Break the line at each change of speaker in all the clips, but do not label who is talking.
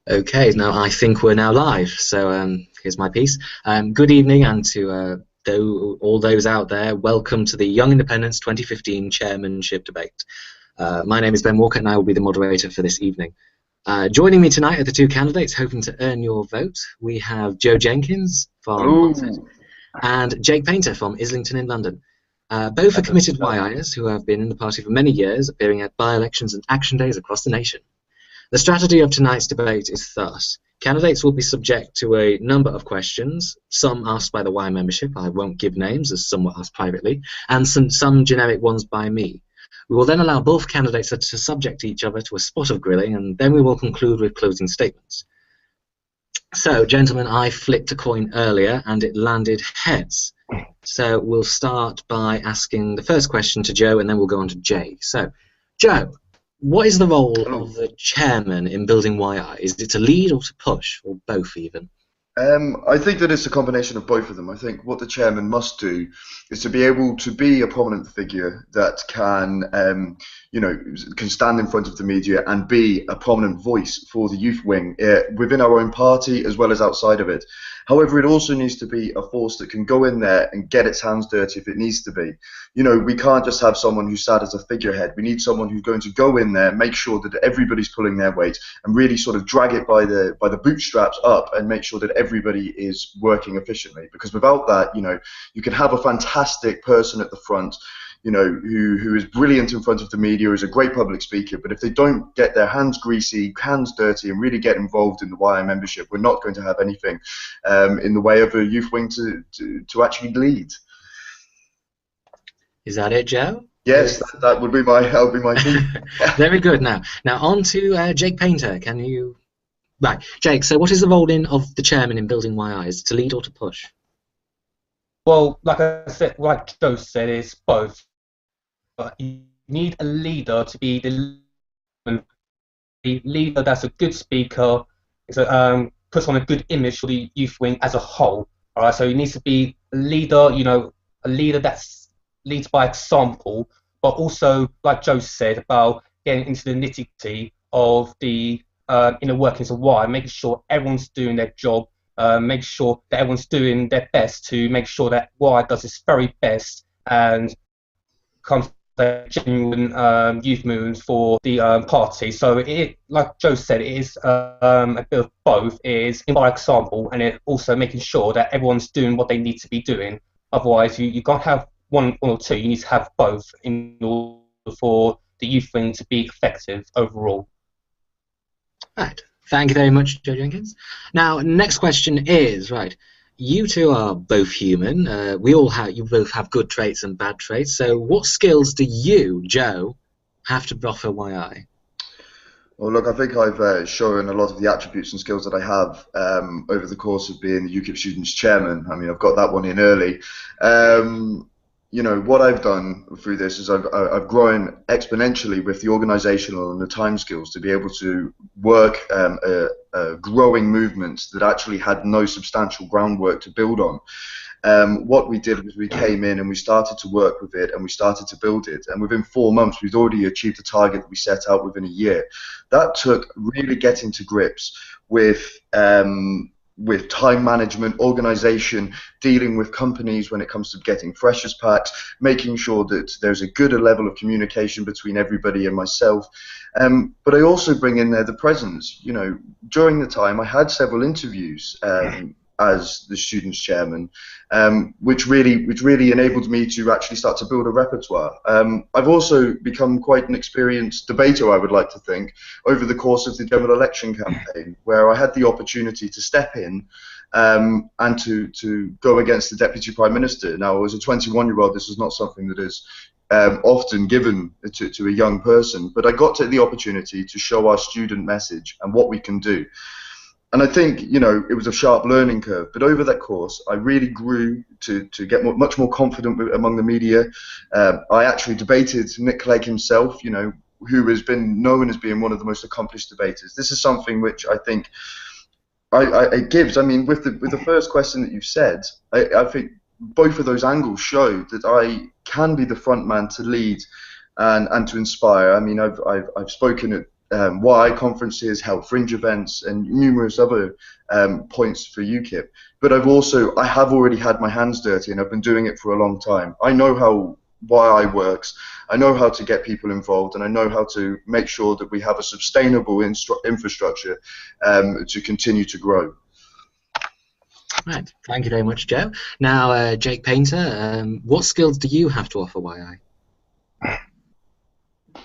Okay, now I think we're now live. So here's my piece. Good evening, and to all those out there, welcome to the Young Independents 2015 Chairmanship Debate. My name is Ben Walker, and I will be the moderator for this evening. Joining me tonight are the two candidates hoping to earn your vote. We have Joe Jenkins from Oxford and Jake Painter from Islington in London. Both are committed YIers who have been in the party for many years, appearing at by-elections and action days across the nation. The strategy of tonight's debate is thus. Candidates will be subject to a number of questions, some asked by the Y membership, I won't give names as some were asked privately, and some generic ones by me. We will then allow both candidates to subject each other to a spot of grilling, and then we will conclude with closing statements. So, gentlemen, I flicked a coin earlier and it landed heads. So we'll start by asking the first question to Joe, and then we'll go on to Jay. So, Joe, what is the role of the chairman in building YI? Is it to lead or to push, or both even?
I think that it's a combination of both of them. I think what the chairman must do is to be able to be a prominent figure that can, can stand in front of the media and be a prominent voice for the youth wing within our own party as well as outside of it. However, it also needs to be a force that can go in there and get its hands dirty if it needs to be. You know, we can't just have someone who's sat as a figurehead. We need someone who's going to go in there, make sure that everybody's pulling their weight, and really sort of drag it by the bootstraps up and make sure that everybody is working efficiently. Because without that, you can have a fantastic person at the front, who is brilliant in front of the media, is a great public speaker, but if they don't get their hands greasy, hands dirty, and really get involved in the YI membership, we're not going to have anything in the way of a youth wing to actually lead.
Is that it, Joe?
Yes, that would be my team.
Very good. Now on to Jake Painter. Can you... Right, Jake, so what is the role of the chairman in building YI? Is it to lead or to push?
Well, like I said, like Joe said, it's both. But you need a leader to be the leader that's a good speaker, puts on a good image for the youth wing as a whole. All right, so he needs to be a leader, a leader that leads by example, but also, like Joe said, about getting into the nitty-gritty of the inner workings of why, making sure everyone's doing their job, make sure that everyone's doing their best to make sure that Y does its very best and comes the genuine youth movement for the party. So it, like Joe said, it is a bit of both. It is by example, and it also making sure that everyone's doing what they need to be doing. Otherwise, you can't have one or two. You need to have both in order for the youth wing to be effective overall.
Right. Thank you very much, Joe Jenkins. Now, next question is, right, you two are both human. You both have good traits and bad traits. So what skills do you, Joe, have to offer YI?
Well, look, I think I've shown a lot of the attributes and skills that I have over the course of being the UKIP Students' Chairman. I mean, I've got that one in early. What I've done through this is I've grown exponentially with the organisational and the time skills to be able to work a growing movement that actually had no substantial groundwork to build on. What we did was we came in and we started to work with it and we started to build it, and within 4 months we'd already achieved the target that we set out within a year. That took really getting to grips with time management, organisation, dealing with companies when it comes to getting freshers packs, making sure that there's a good level of communication between everybody and myself. But I also bring in there the presence. During the time I had several interviews as the Students' Chairman, which really enabled me to actually start to build a repertoire. I've also become quite an experienced debater, I would like to think, over the course of the general election campaign, where I had the opportunity to step in and to go against the Deputy Prime Minister. Now, as a 21-year-old, this is not something that is often given to a young person, but I got the opportunity to show our student message and what we can do. And I think, it was a sharp learning curve, but over that course, I really grew to get much more confident among the media. I actually debated Nick Clegg himself, who has been known as being one of the most accomplished debaters. This is something which I think it gives. I mean, with the first question that you've said, I think both of those angles show that I can be the front man to lead and to inspire. I mean, I've spoken at YI conferences, held fringe events, and numerous other points for UKIP. But I have already had my hands dirty, and I've been doing it for a long time. I know how YI works. I know how to get people involved, and I know how to make sure that we have a sustainable infrastructure to continue to grow.
Right, thank you very much, Joe. Now, Jake Painter, what skills do you have to offer YI?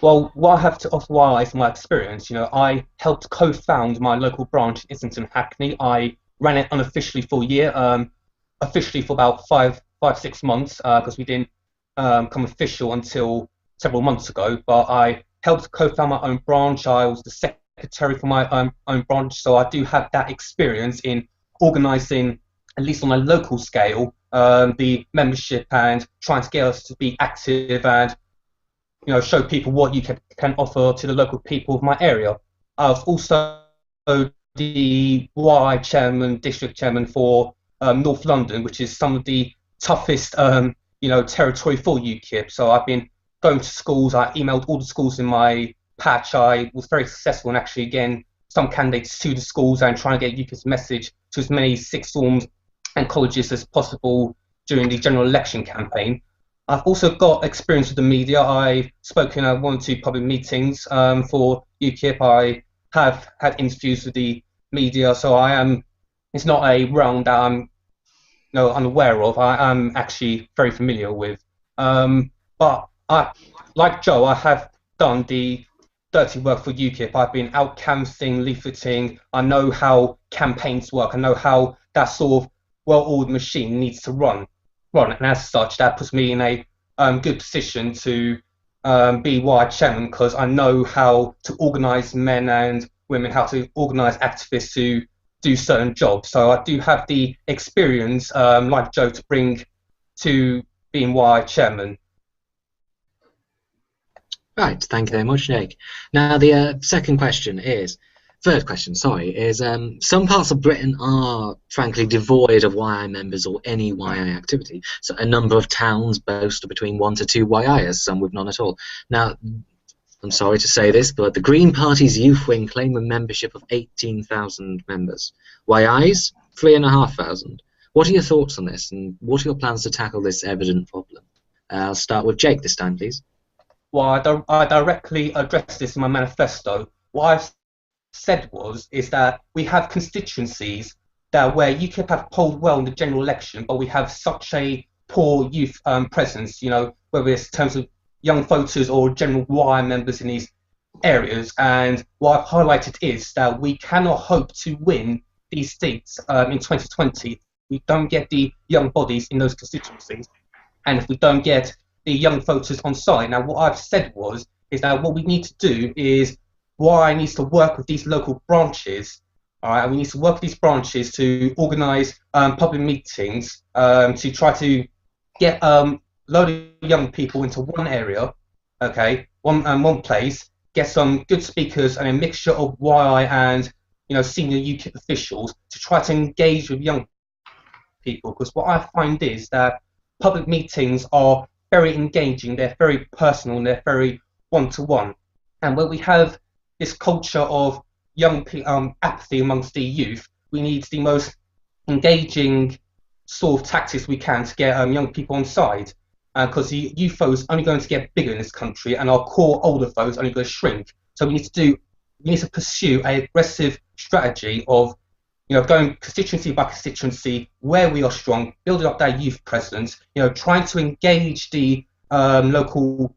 Well, what I have to offer YI is my experience. You know, I helped co-found my local branch in Islington, Hackney. I ran it unofficially for a year, officially for about five, 6 months, because we didn't come official until several months ago. But I helped co-found my own branch. I was the secretary for my own branch, so I do have that experience in organising, at least on a local scale, the membership and trying to get us to be active and, you know, show people what you can offer to the local people of my area. I was also the YI chairman, district chairman for North London, which is some of the toughest, you know, territory for UKIP. So I've been going to schools. I emailed all the schools in my patch. I was very successful in actually getting some candidates to the schools and trying to get UKIP's message to as many sixth forms and colleges as possible during the general election campaign. I've also got experience with the media. I've spoken at 1 or 2 public meetings for UKIP. I have had interviews with the media, so it's not a realm that I'm unaware of. I am actually very familiar with. But like Joe, I have done the dirty work for UKIP. I've been out canvassing, leafleting. I know how campaigns work. I know how that sort of well-oiled machine needs to run. And as such, that puts me in a good position to be YI chairman, because I know how to organise men and women, how to organise activists to do certain jobs. So I do have the experience, like Joe, to bring to being YI chairman.
Right, thank you very much, Jake. Now, the third question, is some parts of Britain are frankly devoid of YI members or any YI activity. So a number of towns boast between 1 to 2 YIers, some with none at all. Now, I'm sorry to say this, but the Green Party's youth wing claim a membership of 18,000 members. YIs, 3,500. What are your thoughts on this, and what are your plans to tackle this evident problem? I'll start with Jake this time, please.
Well, I directly addressed this in my manifesto. What I've said is that we have constituencies where UKIP have polled well in the general election, but we have such a poor youth presence, you know, whether it's in terms of young voters or general YI members in these areas. And what I've highlighted is that we cannot hope to win these seats in 2020. We don't get the young bodies in those constituencies, and if we don't get the young voters on side. Now, what I've said is that what we need to do is YI needs to work with these local branches. All right, we need to work with these branches to organise public meetings to try to get a load of young people into one area, okay, one place, get some good speakers and a mixture of YI and, you know, senior UKIP officials to try to engage with young people. Because what I find is that public meetings are very engaging, they're very personal, and they're very one-to-one. And when we have this culture of young apathy amongst the youth, we need the most engaging sort of tactics we can to get young people on side. Because the youth vote is only going to get bigger in this country, and our core older vote is only going to shrink. So we need to pursue an aggressive strategy of, you know, going constituency by constituency where we are strong, building up that youth presence, you know, trying to engage the local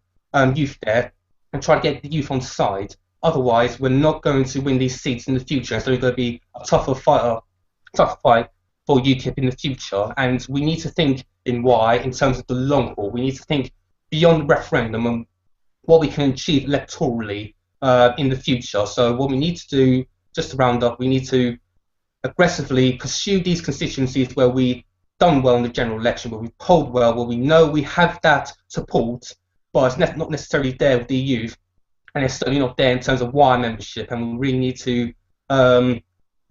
youth there and try to get the youth on side. Otherwise, we're not going to win these seats in the future. So it's going to be a tough fight for UKIP in the future. And we need to think in YI in terms of the long haul. We need to think beyond the referendum and what we can achieve electorally in the future. So what we need to do, just to round up, we need to aggressively pursue these constituencies where we've done well in the general election, where we've polled well, where we know we have that support, but it's not necessarily there with the youth, and it's certainly not there in terms of YI membership, and we really need to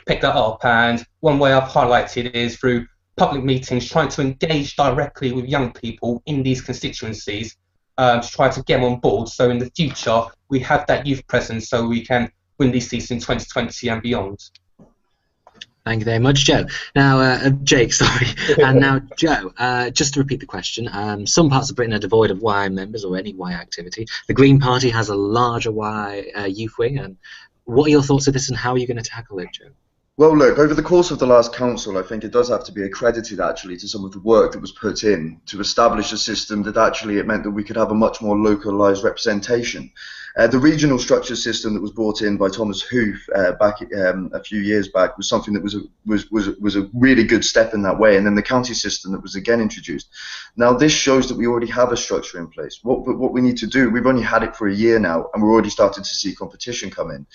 pick that up. And one way I've highlighted is through public meetings, trying to engage directly with young people in these constituencies, to try to get them on board. So in the future, we have that youth presence, so we can win these seats in 2020 and beyond.
Thank you very much, Joe. Now, Jake, sorry. And now, Joe, just to repeat the question, some parts of Britain are devoid of Y members or any Y activity. The Green Party has a larger Y youth wing. And what are your thoughts of this, and how are you going to tackle it, Joe?
Well, look, over the course of the last council, I think it does have to be accredited, actually, to some of the work that was put in to establish a system that actually it meant that we could have a much more localised representation. The regional structure system that was brought in by Thomas Hoof back a few years back was something that was a really good step in that way, and then the county system that was again introduced. Now, this shows that we already have a structure in place. What we need to do, we've only had it for a year now, and we're already starting to see competition come in.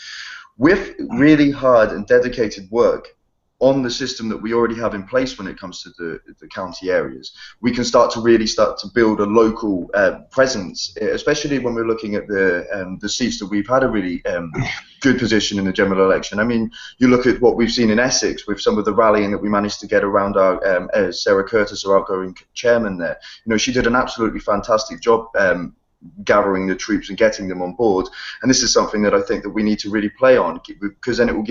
With really hard and dedicated work on the system that we already have in place when it comes to the county areas, we can start to build a local presence, especially when we're looking at the seats that we've had a really good position in the general election. I mean, you look at what we've seen in Essex with some of the rallying that we managed to get around our Sarah Curtis, our outgoing chairman there. You know, she did an absolutely fantastic job gathering the troops and getting them on board, and this is something that I think that we need to really play on, because then it will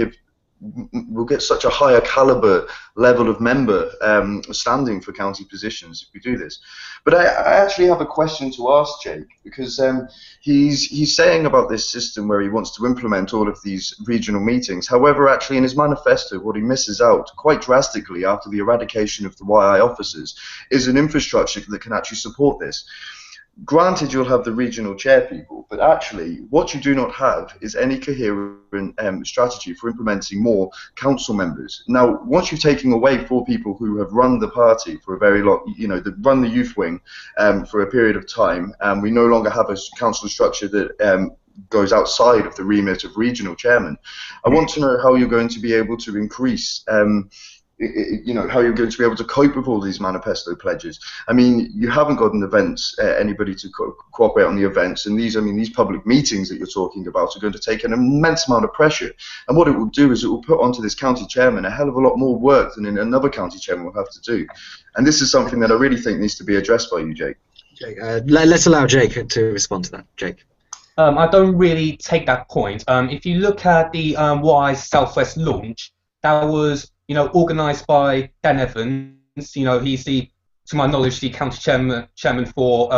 we'll get such a higher caliber level of member standing for county positions if we do this. But I actually have a question to ask Jake, because he's saying about this system where he wants to implement all of these regional meetings. However, actually in his manifesto, what he misses out quite drastically after the eradication of the YI officers is an infrastructure that can actually support this. Granted, you'll have the regional chair people, but actually what you do not have is any coherent strategy for implementing more council members. Now, once you've taken away 4 people who have run the party for a very long, you know, that run the youth wing for a period of time, and we no longer have a council structure that goes outside of the remit of regional chairman, I want to know how you're going to be able to increase you know, how you're going to be able to cope with all these manifesto pledges. I mean, you haven't got an events, anybody to cooperate on the events, and these public meetings that you're talking about are going to take an immense amount of pressure. And what it will do is it will put onto this county chairman a hell of a lot more work than another county chairman will have to do. And this is something that I really think needs to be addressed by you, Jake.
Jake, let's allow Jake to respond to that. Jake.
I don't really take that point. If you look at the Wise Southwest launch, that was, you know, organised by Dan Evans. You know, he's to my knowledge, the county chairman for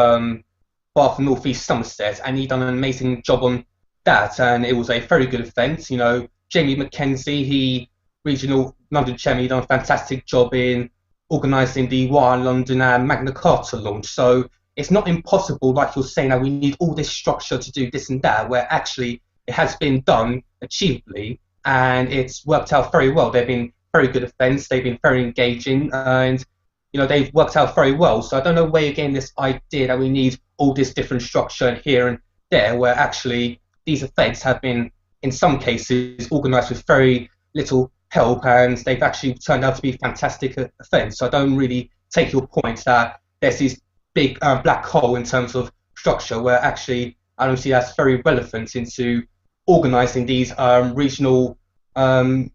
Bath and North East Somerset, and he done an amazing job on that, and it was a very good event. You know, Jamie McKenzie, regional London chairman, he done a fantastic job in organising the Wire London and Magna Carta launch. So it's not impossible, like you're saying, that we need all this structure to do this and that, where actually it has been done achievably, and it's worked out very well. They've been very good events, they've been very engaging, and you know, they've worked out very well. So I don't know where you're getting this idea that we need all this different structure here and there, where actually these events have been, in some cases, organised with very little help, and they've actually turned out to be fantastic events. So I don't really take your point that there's this big black hole in terms of structure, where actually I don't see that's very relevant into organising these regional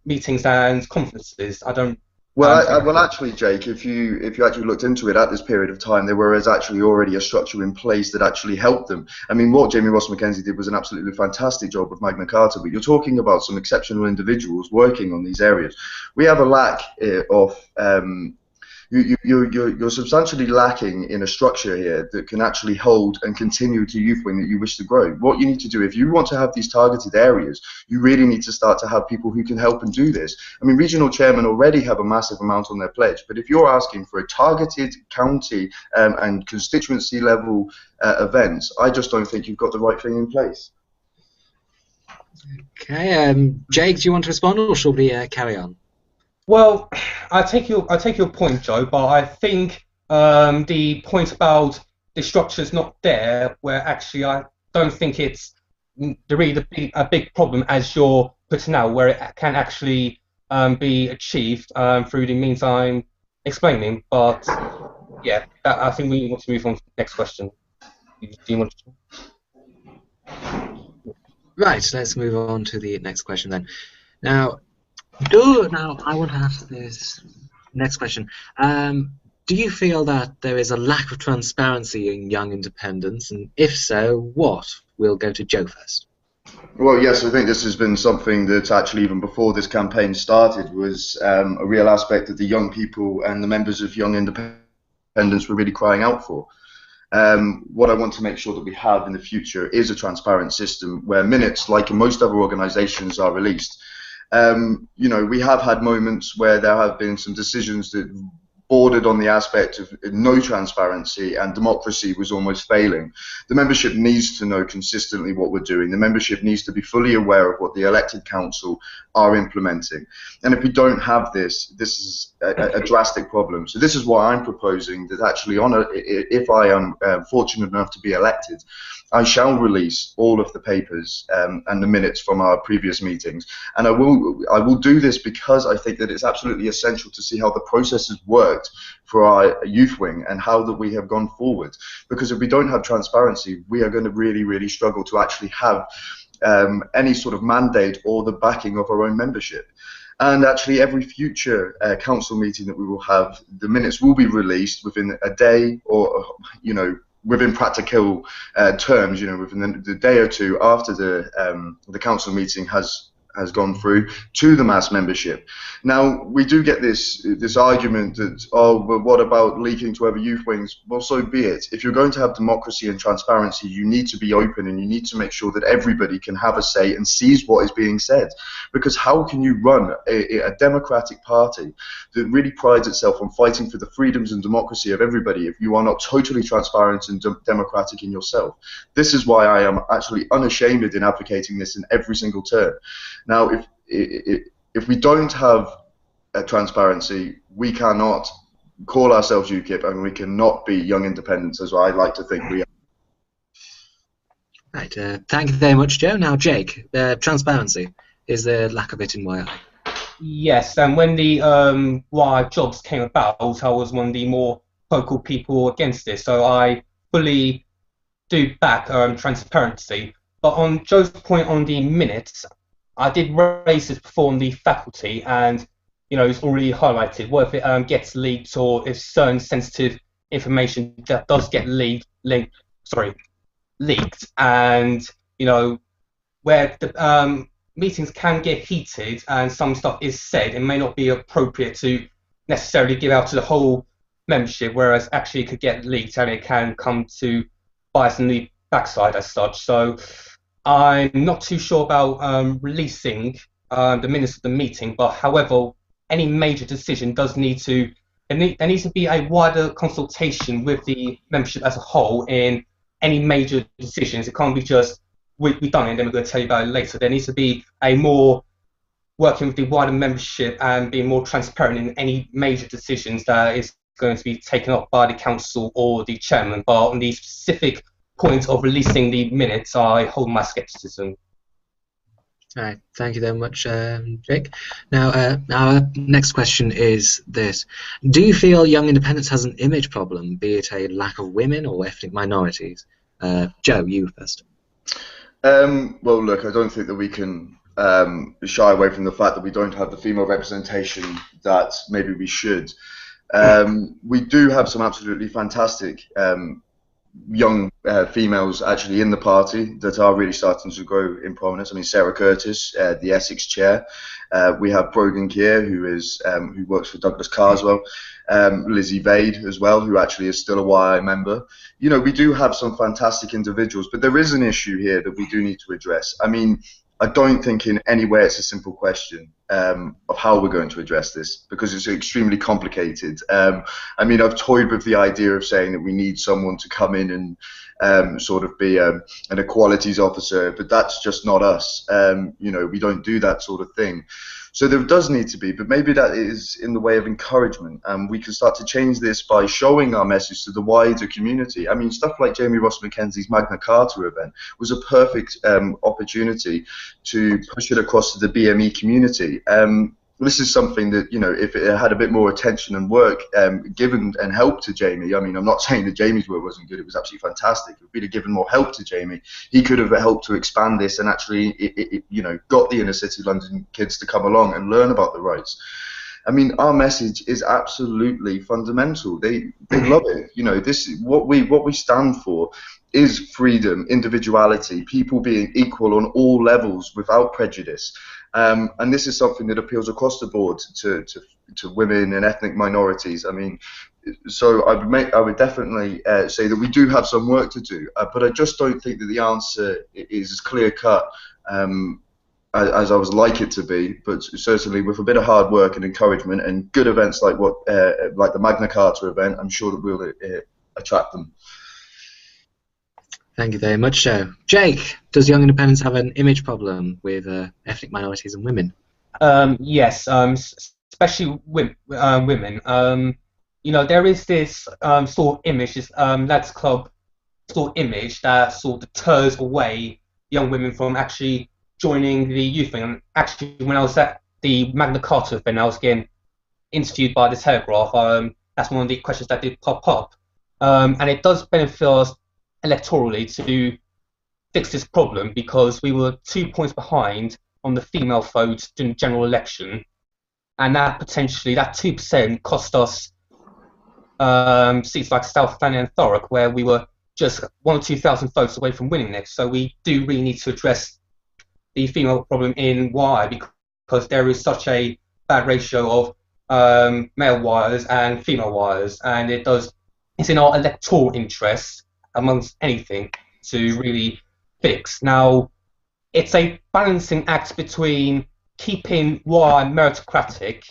meetings and conferences. I don't.
Well, actually, Jake, if you actually looked into it at this period of time, there was actually already a structure in place that actually helped them. I mean, what Jamie Ross Mackenzie did was an absolutely fantastic job with Magna Carta, but you're talking about some exceptional individuals working on these areas. We have a lack of you're substantially lacking in a structure here that can actually hold and continue to youth wing that you wish to grow. What you need to do, if you want to have these targeted areas, you really need to start to have people who can help and do this. I mean, regional chairmen already have a massive amount on their pledge, but if you're asking for a targeted county and constituency level events, I just don't think you've got the right thing in place.
Okay, Jake, do you want to respond, or shall we carry on?
Well, I take your point, Joe, but I think the point about the structure is not there, where actually I don't think it's really a big problem as you're putting out, where it can actually be achieved through the means I'm explaining. But yeah, I think we want to move on to the next question. Do you want to?
Right, let's move on to the next question then. Now I want to ask this next question. do you feel that there is a lack of transparency in Young Independents, and if so, what? We'll go to Joe first.
Well, yes, I think this has been something that actually even before this campaign started was a real aspect that the young people and the members of Young Independents were really crying out for. What I want to make sure that we have in the future is a transparent system where minutes, like in most other organisations, are released. You know, we have had moments where there have been some decisions that bordered on the aspect of no transparency, and democracy was almost failing. The membership needs to know consistently what we're doing. The membership needs to be fully aware of what the elected council are implementing. And if we don't have this, this is a drastic problem. So this is why I'm proposing that actually, if I am fortunate enough to be elected, I shall release all of the papers and the minutes from our previous meetings, and I will do this because I think that it's absolutely essential to see how the process has worked for our youth wing and how that we have gone forward. Because if we don't have transparency, we are going to really struggle to actually have any sort of mandate or the backing of our own membership. And actually, every future council meeting that we will have, the minutes will be released within a day, or within practical terms, within the day or two after the council meeting has gone through to the mass membership. Now, we do get this argument that, oh, but what about leaking to other youth wings? Well, so be it. If you're going to have democracy and transparency, you need to be open, and you need to make sure that everybody can have a say and sees what is being said. Because how can you run a democratic party that really prides itself on fighting for the freedoms and democracy of everybody if you are not totally transparent and democratic in yourself? This is why I am actually unashamed in advocating this in every single term. Now, if we don't have transparency, we cannot call ourselves UKIP, and we cannot be Young Independents, as I like to think we are.
Right. Thank you very much, Joe. Now, Jake, transparency. Is there lack of it in YI?
Yes, and when the YI jobs came about, I was one of the more vocal people against this, so I fully do back transparency. But on Joe's point on the minutes, I did raise this before on the faculty, and it's already highlighted. What if it gets leaked, or if certain sensitive information that does get leaked, and where the meetings can get heated and some stuff is said, it may not be appropriate to necessarily give out to the whole membership, whereas actually it could get leaked and it can come to bite us in the backside as such. So I'm not too sure about releasing the minutes of the meeting, but however, any major decision does need to, there needs to be a wider consultation with the membership as a whole in any major decisions. It can't be just, we've done it and then we're going to tell you about it later. There needs to be a more working with the wider membership and being more transparent in any major decisions that is going to be taken up by the council or the chairman. But on the specific point of releasing the minutes, I hold my scepticism.
All right, thank you very much, Jake. Now, our next question is this. Do you feel Young Independents has an image problem, be it a lack of women or ethnic minorities? Joe, you first.
Well, look, I don't think that we can shy away from the fact that we don't have the female representation that maybe we should. We do have some absolutely fantastic young females actually in the party that are really starting to grow in prominence. I mean, Sarah Curtis, the Essex chair. We have Brogan Keir, who works for Douglas Carswell. Lizzie Vade as well, who actually is still a YI member. We do have some fantastic individuals, but there is an issue here that we do need to address. I mean, I don't think in any way it's a simple question of how we're going to address this, because it's extremely complicated. I mean, I've toyed with the idea of saying that we need someone to come in and sort of be an equalities officer, but that's just not us. We don't do that sort of thing. So there does need to be, but maybe that is in the way of encouragement, and we can start to change this by showing our message to the wider community. I mean, stuff like Jamie Ross Mackenzie's Magna Carta event was a perfect opportunity to push it across to the BME community. This is something that, if it had a bit more attention and work given and help to Jamie, I mean, I'm not saying that Jamie's work wasn't good, it was absolutely fantastic. If we'd have given more help to Jamie, he could have helped to expand this and actually, got the inner city London kids to come along and learn about the rights. I mean, our message is absolutely fundamental. They love it. You know, this what we stand for is freedom, individuality, people being equal on all levels without prejudice. And this is something that appeals across the board to women and ethnic minorities. I mean, so I would definitely say that we do have some work to do, but I just don't think that the answer is as clear cut as I would like it to be. But certainly with a bit of hard work and encouragement and good events like like the Magna Carta event, I'm sure that we'll attract them.
Thank you very much, Joe. Jake, does Young Independence have an image problem with ethnic minorities and women?
Yes, especially women. You know, there is this sort of image, this lads club sort of image that sort of deters away young women from actually joining the youth thing. And actually, when I was at the Magna Carta event, I was getting interviewed by the Telegraph. That's one of the questions that did pop up, and it does benefit us electorally to fix this problem, because we were 2 points behind on the female vote during the general election, and that potentially, that 2% cost us seats like South Stanley and Thurrock, where we were just 1,000 or 2,000 votes away from winning next. So we do really need to address the female problem in Y, because there is such a bad ratio of male wires and female wires, and it's in our electoral interest amongst anything to really fix. Now, it's a balancing act between keeping Y meritocratic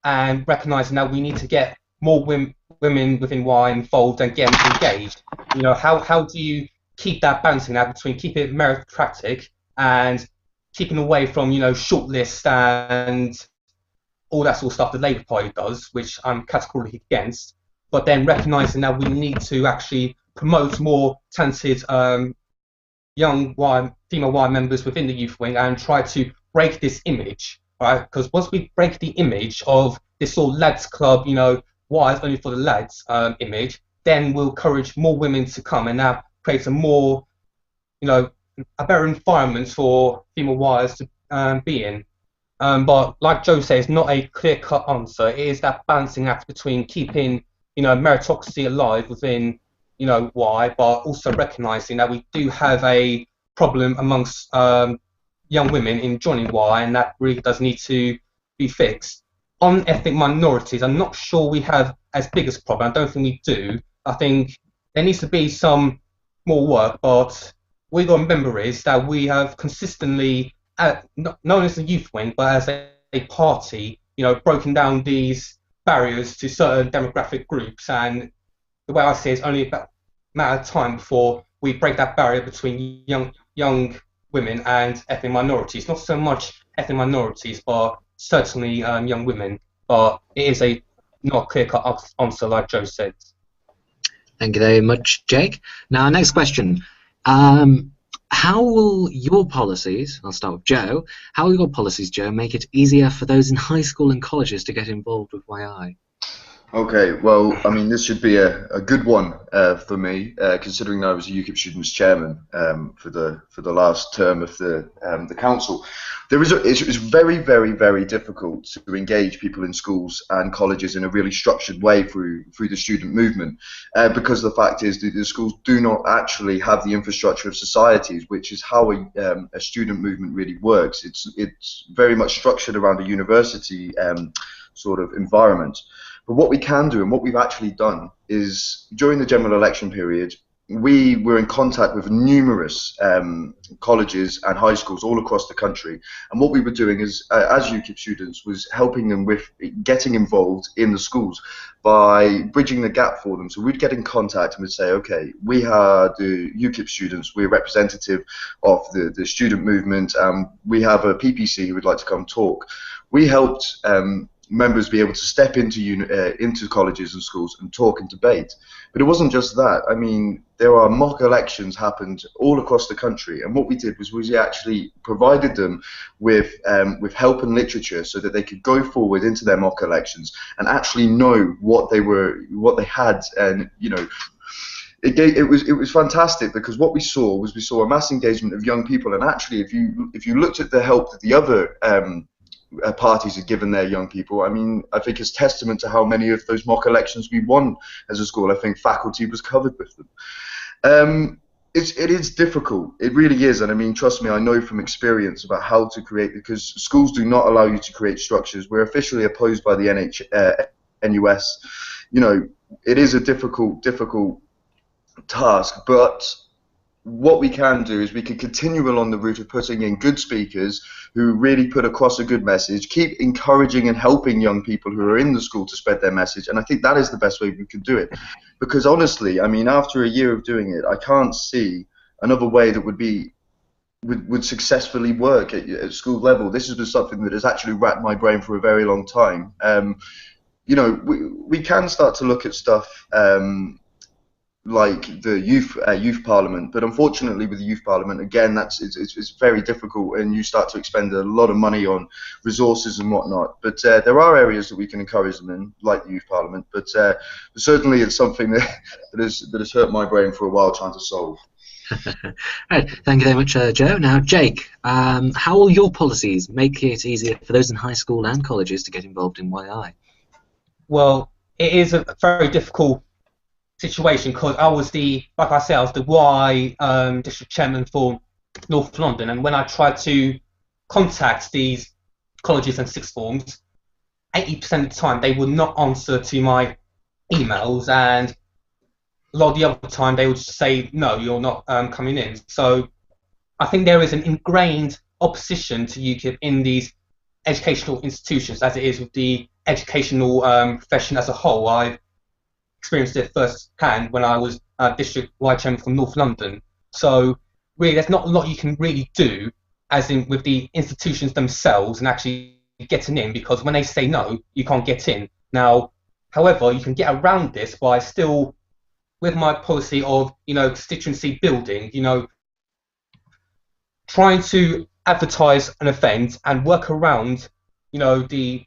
and recognising that we need to get more women within Y involved and get them engaged. You know, how do you keep that balancing act between keeping it meritocratic and keeping away from, you know, shortlist and all that sort of stuff the Labour Party does, which I'm categorically against, but then recognising that we need to actually promote more talented young female Y members within the youth wing and try to break this image, right? Because once we break the image of this sort of lads club, you know, Y is only for the lads image, then we'll encourage more women to come, and that creates a more, you know, a better environment for female Ys to be in. But like Joe says, not a clear-cut answer. It is that balancing act between keeping, you know, meritocracy alive within, you know, Y, but also recognising that we do have a problem amongst young women in joining Y, and that really does need to be fixed. On ethnic minorities, I'm not sure we have as big as a problem. I don't think we do. I think there needs to be some more work, but what we got to remember is that we have consistently, not only as a youth wing, but as a party, you know, broken down these barriers to certain demographic groups, and the way I see it, it's only a matter of time before we break that barrier between young women and ethnic minorities. Not so much ethnic minorities, but certainly young women. But it is a not clear-cut answer, like Joe said.
Thank you very much, Jake. Now, next question. How will your policies, I'll start with Joe, how will your policies, Joe, make it easier for those in high school and colleges to get involved with YI?
Okay, well, I mean, this should be a good one for me, considering that I was a UKIP Students' Chairman for the last term of the council. It's very, very, very difficult to engage people in schools and colleges in a really structured way through the student movement, because the fact is that the schools do not actually have the infrastructure of societies, which is how a student movement really works. It's very much structured around a university sort of environment. But what we can do, and what we've actually done, is during the general election period, we were in contact with numerous colleges and high schools all across the country. And what we were doing is, as UKIP students, was helping them with getting involved in the schools by bridging the gap for them. So we'd get in contact and we'd say, okay, we are the UKIP students, we're representative of the student movement, we have a PPC who would like to come talk. We helped members be able to step into colleges and schools and talk and debate. But it wasn't just that. I mean, there are mock elections happened all across the country, and what we did was we actually provided them with help and literature so that they could go forward into their mock elections and actually know what they had, and you know. It was fantastic, because what we saw was a mass engagement of young people, and actually if you looked at the help that the other parties had given their young people. I mean, I think it's testament to how many of those mock elections we won as a school. I think faculty was covered with them. It is difficult. It really is. And I mean, trust me, I know from experience about how to create, because schools do not allow you to create structures. We're officially opposed by the NUS. You know, it is a difficult task, but what we can do is we can continue along the route of putting in good speakers who really put across a good message, keep encouraging and helping young people who are in the school to spread their message, and I think that is the best way we can do it. Because honestly, I mean, after a year of doing it, I can't see another way that would successfully work at school level. This has been something that has actually racked my brain for a very long time. You know, we can start to look at stuff like the youth parliament, but unfortunately with the youth parliament, again, it's very difficult, and you start to expend a lot of money on resources and whatnot. But there are areas that we can encourage them in, like the youth parliament. But certainly it's something that has hurt my brain for a while trying to solve.
Right, thank you very much, Joe. Now, Jake, how will your policies make it easier for those in high school and colleges to get involved in YI?
Well, it is a very difficult situation because I was the Y district chairman for North London, and when I tried to contact these colleges and sixth forms, 80% of the time they would not answer to my emails, and a lot of the other time they would say, no, you're not coming in. So I think there is an ingrained opposition to UKIP in these educational institutions, as it is with the educational profession as a whole. I've experienced it firsthand when I was district Y chairman from North London. So really, there's not a lot you can really do, as in with the institutions themselves and actually getting in, because when they say no, you can't get in. Now, however, you can get around this by still, with my policy of, you know, constituency building, you know, trying to advertise an event and work around, you know, the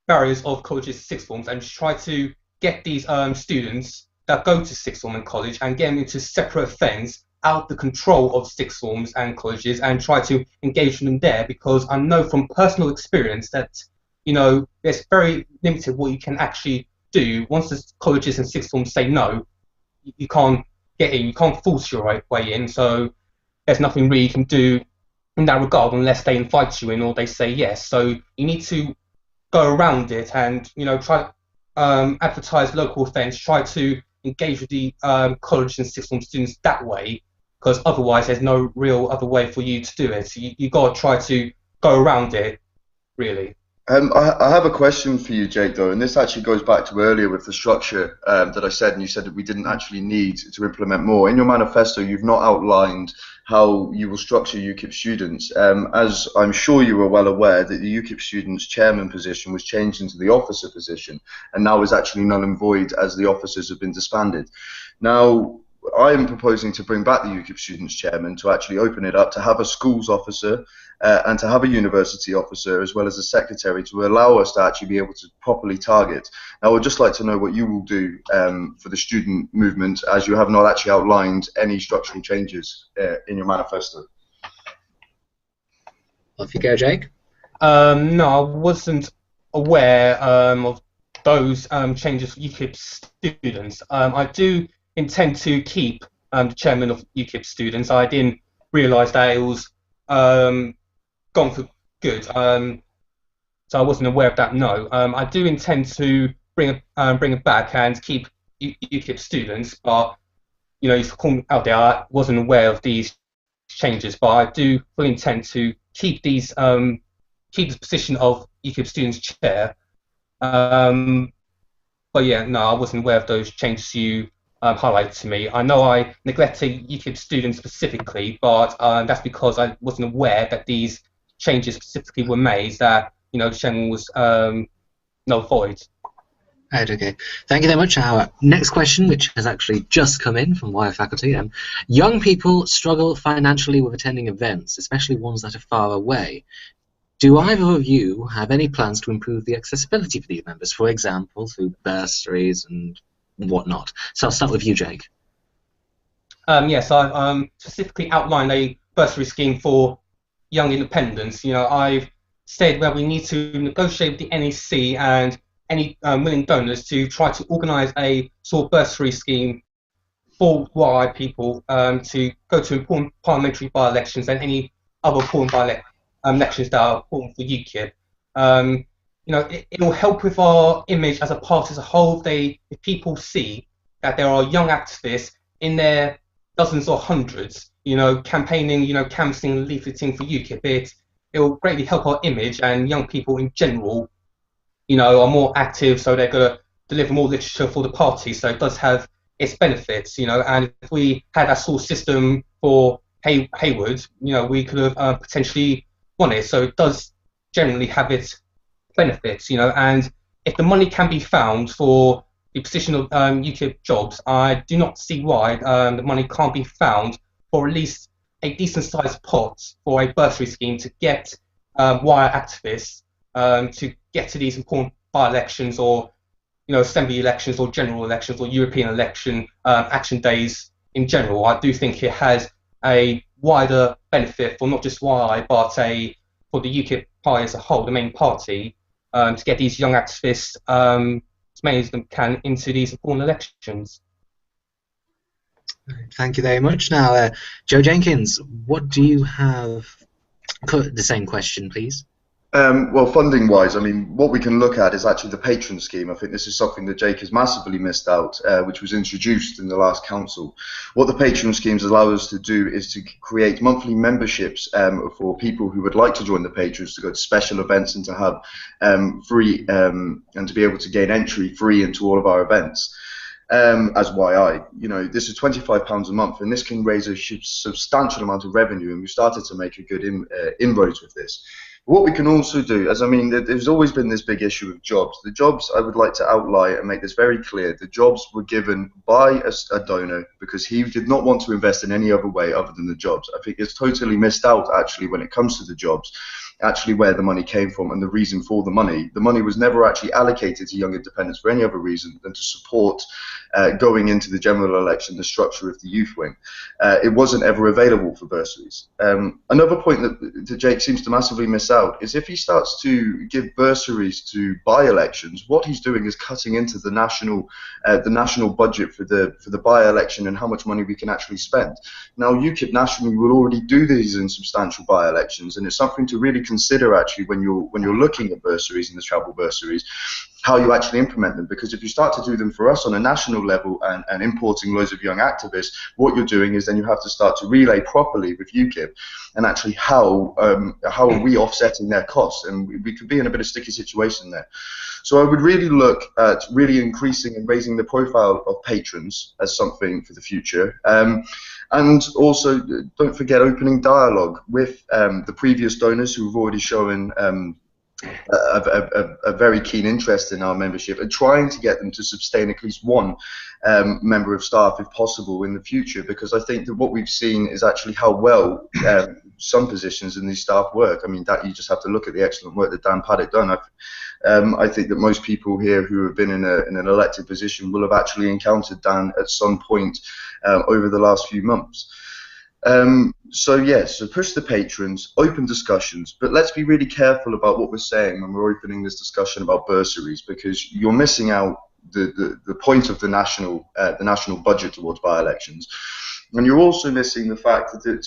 barriers of colleges, sixth forms, and try to get these students that go to sixth form and college and get them into separate events out of the control of sixth forms and colleges, and try to engage them there, because I know from personal experience that, you know, there's very limited what you can actually do. Once the colleges and sixth forms say no, you can't get in, you can't force your way in, so there's nothing really you can do in that regard unless they invite you in or they say yes. So you need to go around it and, you know, try to advertise local events, try to engage with the college and sixth form students that way, because otherwise there's no real other way for you to do it. So you got to try to go around it, really.
I have a question for you, Jake, though, and this actually goes back to earlier with the structure that I said, and you said that we didn't actually need to implement more. In your manifesto, you've not outlined how you will structure UKIP students. As I'm sure you are well aware, that the UKIP students' chairman position was changed into the officer position, and now is actually null and void as the officers have been disbanded. Now, I am proposing to bring back the UKIP students' chairman, to actually open it up, to have a schools officer and to have a university officer as well as a secretary, to allow us to actually be able to properly target. Now, I would just like to know what you will do for the student movement, as you have not actually outlined any structural changes in your manifesto.
Off you go, Jake.
No, I wasn't aware of those changes for UKIP students. I do intend to keep the chairman of UKIP students. I didn't realise that it was gone for good, so I wasn't aware of that. No, I do intend to bring it back and keep UKIP students, but, you know, you call me out there, I wasn't aware of these changes, but I do fully intend to keep these keep the position of UKIP students chair. But yeah, no, I wasn't aware of those changes you highlighted to me. I know I neglected UKIP students specifically, but that's because I wasn't aware that these changes specifically were made, that, you know, the chairman was null void.
Right, okay. Thank you very much. Our next question, which has actually just come in from YI faculty. Young people struggle financially with attending events, especially ones that are far away. Do either of you have any plans to improve the accessibility for these members, for example, through bursaries and whatnot? So I'll start with you, Jake.
Yes, I specifically outlined a bursary scheme for young independents. You know, I've said where we need to negotiate with the NEC and any willing donors to try to organise a sort of bursary scheme for YI people to go to important parliamentary by-elections and any other important elections that are important for UKIP. You know, it will help with our image as a party as a whole. If people see that there are young activists in their dozens or hundreds, you know, campaigning, you know, canvassing, leafleting for UKIP, it will greatly help our image, and young people in general, you know, are more active, so they're going to deliver more literature for the party. So it does have its benefits, you know. And if we had that sort of system for Hayward, you know, we could have potentially won it. So it does generally have its benefits, you know. And if the money can be found for the position of UKIP jobs, I do not see why the money can't be found for at least a decent-sized pot for a bursary scheme to get wire activists to get to these important by-elections, or, you know, assembly elections or general elections or European election action days in general. I do think it has a wider benefit for not just YI, but for the UKIP party as a whole, the main party, to get these young activists, as many as them can, into these important elections.
Thank you very much. Now, Joe Jenkins, what do you have? The same question, please.
Well, funding-wise, I mean, what we can look at is actually the patron scheme. I think this is something that Jake has massively missed out, which was introduced in the last council. What the patron schemes allow us to do is to create monthly memberships for people who would like to join the patrons, to go to special events and to have free and to be able to gain entry free into all of our events. As YI, you know, this is £25 a month, and this can raise a substantial amount of revenue, and we've started to make a good inroads with this. What we can also do, as I mean, there's always been this big issue of jobs. The jobs, I would like to outline and make this very clear, the jobs were given by a donor because he did not want to invest in any other way other than the jobs. I think it's totally missed out, actually, when it comes to the jobs, actually where the money came from and the reason for the money. The money was never actually allocated to young independents for any other reason than to support going into the general election, the structure of the youth wing. It wasn't ever available for bursaries. Another point that Jake seems to massively miss out is if he starts to give bursaries to by-elections, what he's doing is cutting into the national budget for the by-election and how much money we can actually spend. Now, UKIP nationally will already do these in substantial by-elections, and it's something to really consider actually when you're looking at bursaries and the travel bursaries, how you actually implement them. Because if you start to do them for us on a national level and importing loads of young activists, what you're doing is then you have to start to relay properly with UKIP and actually how are we offsetting their costs, and we could be in a bit of sticky situation there. So I would really look at really increasing and raising the profile of patrons as something for the future. And also, don't forget opening dialogue with the previous donors who have already shown a very keen interest in our membership, and trying to get them to sustain at least one member of staff if possible in the future, because I think that what we've seen is actually how well some positions in these staff work. I mean, that you just have to look at the excellent work that Dan Paddock done. I think that most people here who have been in an elected position will have actually encountered Dan at some point over the last few months. So yes, so push the patrons, open discussions, but let's be really careful about what we're saying when we're opening this discussion about bursaries, because you're missing out the point of the national budget towards by-elections, and you're also missing the fact that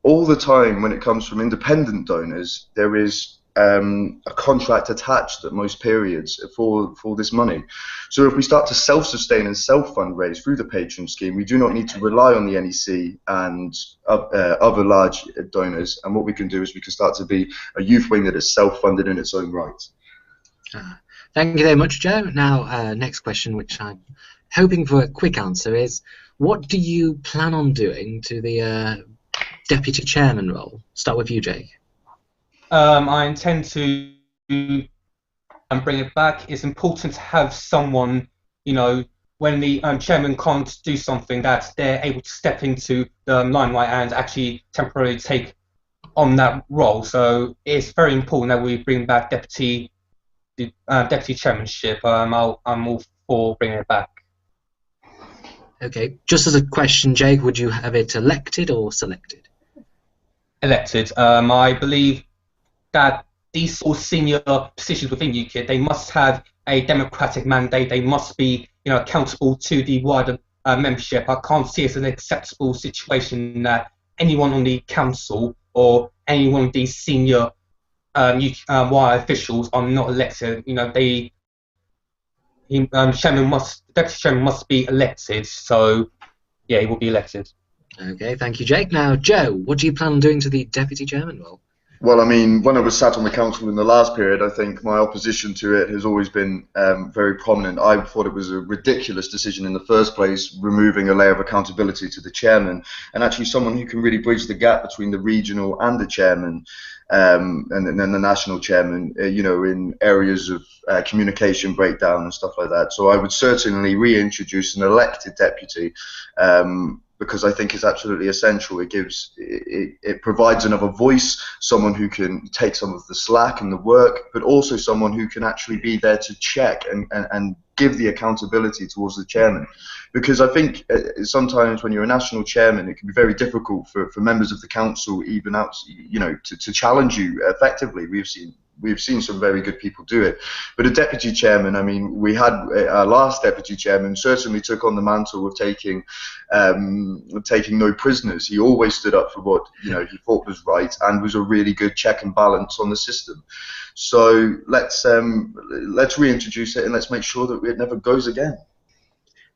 all the time when it comes from independent donors, there is a contract attached at most periods for this money. So if we start to self-sustain and self-fundraise through the patron scheme, we do not need to rely on the NEC and other large donors, and what we can do is we can start to be a youth wing that is self-funded in its own right.
Thank you very much, Joe. Now, next question, which I'm hoping for a quick answer, is what do you plan on doing to the deputy chairman role? Start with you, Jake.
I intend to bring it back. It's important to have someone, you know, when the chairman can't do something, that they're able to step into the limelight and actually temporarily take on that role. So it's very important that we bring back deputy chairmanship. I'm all for bringing it back.
Okay, just as a question, Jake, would you have it elected or selected?
Elected. I believe that these sort of senior positions within UKIP, they must have a democratic mandate. They must be, accountable to the wider membership. I can't see it as an acceptable situation that anyone on the council or any one of these senior wire officials are not elected. The deputy chairman must be elected. So, yeah, he will be elected.
Okay, thank you, Jake. Now, Joe, what do you plan on doing to the deputy chairman role?
Well, I mean, when I was sat on the council in the last period, I think my opposition to it has always been very prominent. I thought it was a ridiculous decision in the first place, removing a layer of accountability to the chairman, and actually someone who can really bridge the gap between the regional and the chairman, and then the national chairman, in areas of communication breakdown and stuff like that. So I would certainly reintroduce an elected deputy, because I think it's absolutely essential. It provides another voice, someone who can take some of the slack and the work, but also someone who can actually be there to check and give the accountability towards the chairman. Because I think sometimes when you're a national chairman, it can be very difficult for members of the council, even out, to challenge you effectively. We've seen some very good people do it, but a deputy chairman, I mean, we had our last deputy chairman certainly took on the mantle of taking no prisoners. He always stood up for what he thought was right, and was a really good check and balance on the system. So let's reintroduce it, and let's make sure that it never goes again.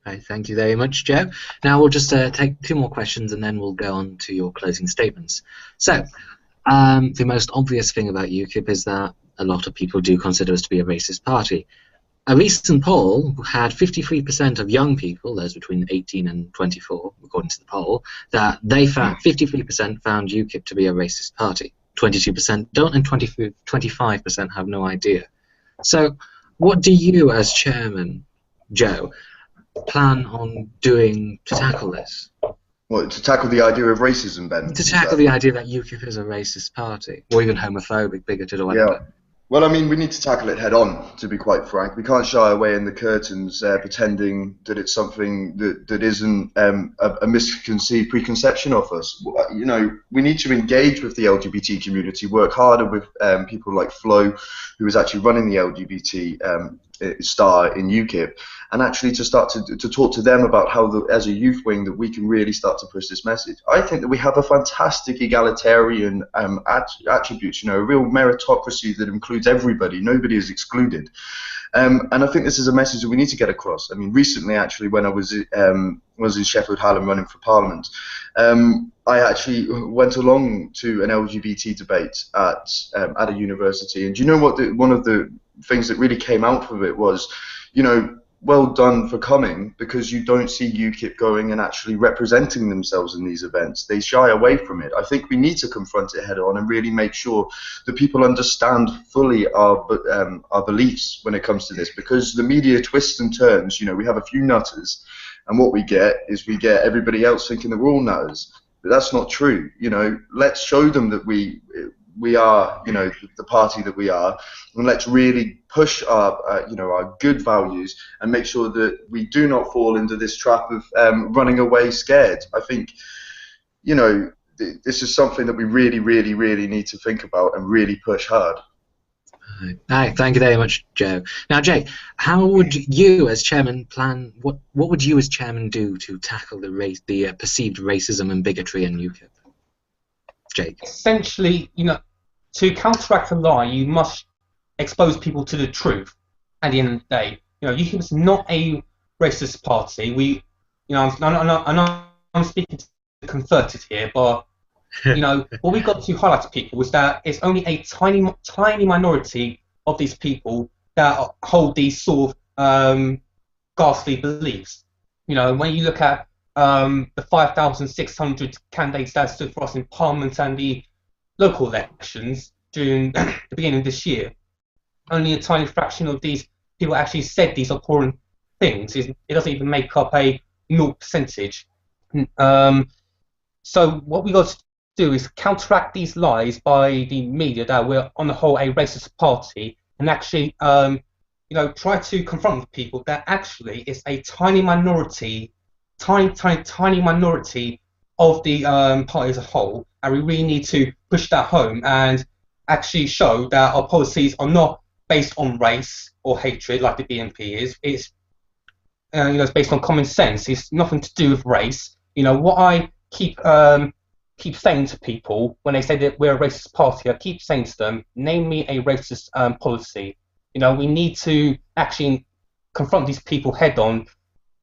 Right, thank you very much, Joe. Now we'll just take 2 more questions, and then we'll go on to your closing statements. So. The most obvious thing about UKIP is that a lot of people do consider us to be a racist party. A recent poll had 53% of young people, those between 18 and 24, according to the poll, that they found 53% found UKIP to be a racist party. 22% don't, and 25% have no idea. So, what do you, as chairman, Joe, plan on doing to tackle this?
Well, to tackle the idea of racism, Ben?
To tackle the idea that UKIP is a racist party, or even homophobic, bigoted, or whatever.
Yeah. Well, I mean, we need to tackle it head on, to be quite frank. We can't shy away in the curtains pretending that it's something that isn't a misconceived preconception of us. We need to engage with the LGBT community, work harder with people like Flo, who is actually running the LGBT star in UKIP, and actually to start to talk to them about how, as a youth wing, that we can really start to push this message. I think that we have a fantastic egalitarian attributes, a real meritocracy that includes everybody. Nobody is excluded. And I think this is a message that we need to get across. I mean, recently, actually, when I was in Sheffield Hallam running for Parliament, I actually went along to an LGBT debate at a university. And do you know what? One of the things that really came out of it was, well done for coming, because you don't see UKIP going and actually representing themselves in these events. They shy away from it. I think we need to confront it head on and really make sure that people understand fully our beliefs when it comes to this, because the media twists and turns. We have a few nutters, and what we get is everybody else thinking that we're all nutters. But that's not true. Let's show them that we are, the party that we are, and let's really push our good values and make sure that we do not fall into this trap of running away scared. I think, this is something that we really, really, really need to think about and really push hard.
Right. Thank you very much, Joe. Now, Jake, how would you, as chairman, plan? What would you, as chairman, do to tackle the perceived racism and bigotry in UKIP? Jake. Essentially,
to counteract a lie, you must expose people to the truth. At the end of the day, UKIP is not a racist party. I'm speaking to the converted here, but what we've got to highlight to people is that it's only a tiny minority of these people that hold these sort of ghastly beliefs. When you look at the 5,600 candidates that stood for us in Parliament and the local elections during the beginning of this year, only a tiny fraction of these people actually said these abhorrent things. It doesn't even make up a 0%. So what we got to do is counteract these lies by the media that we're on the whole a racist party, and actually try to confront people that actually it's a tiny minority of the party as a whole, and we really need to push that home and actually show that our policies are not based on race or hatred like the BNP is. It's it's based on common sense. It's nothing to do with race. What I keep saying to people when they say that we're a racist party, I keep saying to them, name me a racist policy. We need to actually confront these people head on.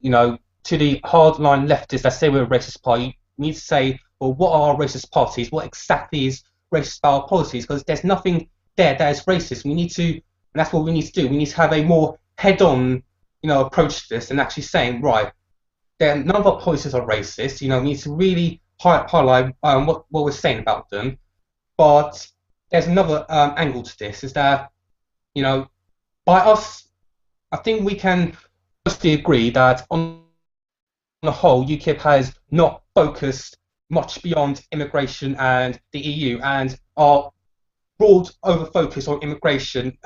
To the hardline leftists that say we're a racist party, we need to say, well, what are our racist parties? What exactly is racist about our policies? Because there's nothing there that is racist. And that's what we need to do. We need to have a more head-on, approach to this and actually saying, right, then none of our policies are racist. We need to really highlight what we're saying about them. But there's another angle to this, is that, by us, I think we can mostly agree that on the whole, UKIP has not focused much beyond immigration and the EU, and our broad over focus on immigration,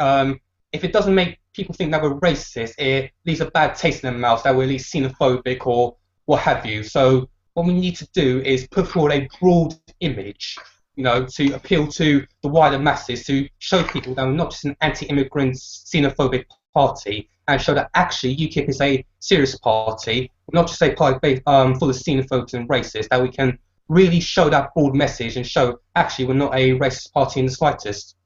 if it doesn't make people think that we're racist, it leaves a bad taste in their mouth, that we're at least xenophobic or what have you. So what we need to do is put forward a broad image, to appeal to the wider masses, to show people that we're not just an anti-immigrant xenophobic party, and show that actually UKIP is a serious party, not just a party full of xenophobes and racists, that we can really show that broad message and show actually we're not a racist party in the slightest.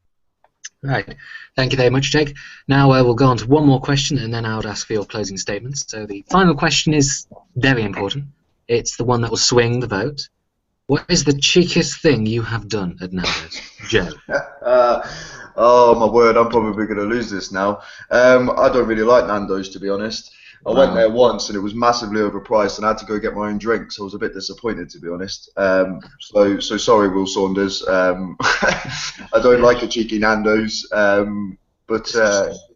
Right. Thank you very much, Jake. Now we'll go on to one more question, and then I would ask for your closing statements. So the final question is very important. It's the one that will swing the vote. What is the cheekiest thing you have done at Nando's, Joe?
Oh my word, I'm probably going to lose this now. I don't really like Nando's, to be honest. I went there once and it was massively overpriced, and I had to go get my own drink, so I was a bit disappointed, to be honest. So sorry, Will Saunders. I don't like a cheeky Nando's, but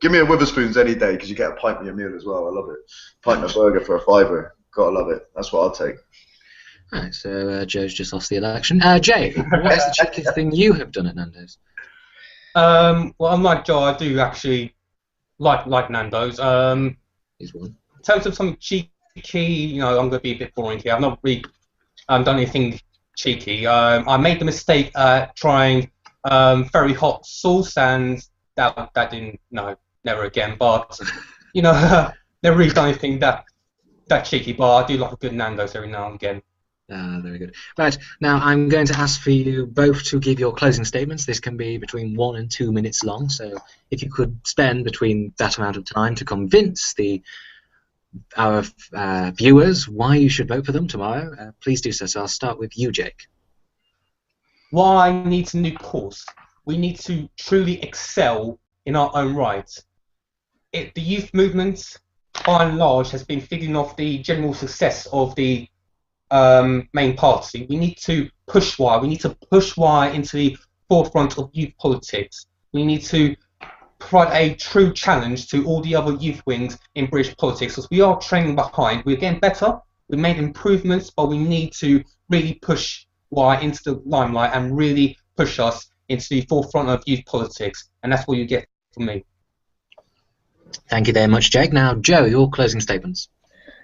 give me a Witherspoons any day, because you get a pint with your meal as well. I love it. Pint of burger for a £5. Gotta love it. That's what I'll take.
Right, so Joe's just lost the election. Jay, what's the cheekiest thing you have done at Nando's?
Well, unlike Joe, I do actually like Nando's.
He's one.
In terms of something cheeky, I'm going to be a bit boring here. I've not really done anything cheeky. I made the mistake trying very hot sauce, and that didn't, never again. But never really done anything that cheeky. But I do like a good Nando's every now and again.
Very good. Right, now I'm going to ask for you both to give your closing statements. This can be between 1 and 2 minutes long, so if you could spend between that amount of time to convince our viewers why you should vote for them tomorrow, please do so. So I'll start with you, Jake.
Why needs a new course? We need to truly excel in our own right. The youth movement, by and large, has been feeding off the general success of the main party. We need to push why. We need to push why into the forefront of youth politics. We need to provide a true challenge to all the other youth wings in British politics, because we are trailing behind. We're getting better. We made improvements, but we need to really push why into the limelight and really push us into the forefront of youth politics. And that's what you get from me.
Thank you very much, Jake. Now, Joe, your closing statements.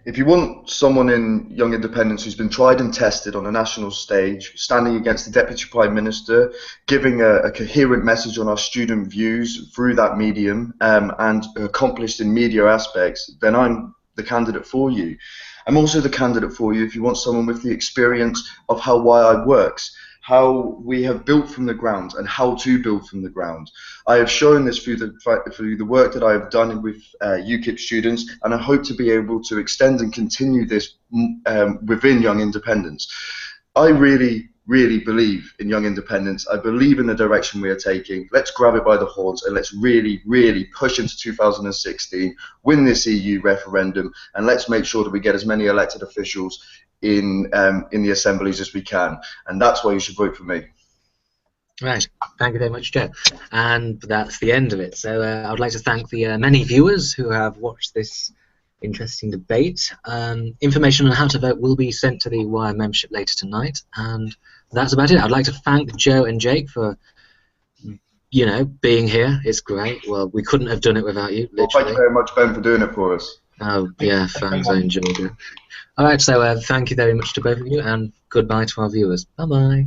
If you want someone in Young Independents who's been tried and tested on a national stage, standing against the Deputy Prime Minister, giving a coherent message on our student views through that medium, and accomplished in media aspects, then I'm the candidate for you. I'm also the candidate for you if you want someone with the experience of how YI works, how we have built from the ground and how to build from the ground. I have shown this through the work that I have done with UKIP students, and I hope to be able to extend and continue this within Young Independents. I really believe in Young Independents. I believe in the direction we are taking. Let's grab it by the horns and let's really push into 2016, win this EU referendum, and let's make sure that we get as many elected officials in the assemblies as we can, and that's why you should vote for me.
Right, thank you very much, Joe. And that's the end of it. So I would like to thank the many viewers who have watched this interesting debate. Information on how to vote will be sent to the Wire membership later tonight, and that's about it. I'd like to thank Joe and Jake for being here. It's great. Well, we couldn't have done it without you, literally.
Well, thank you very much, Ben, for doing it for us.
Oh yeah, thanks, I enjoyed it. Alright, so thank you very much to both of you, and goodbye to our viewers. Bye bye.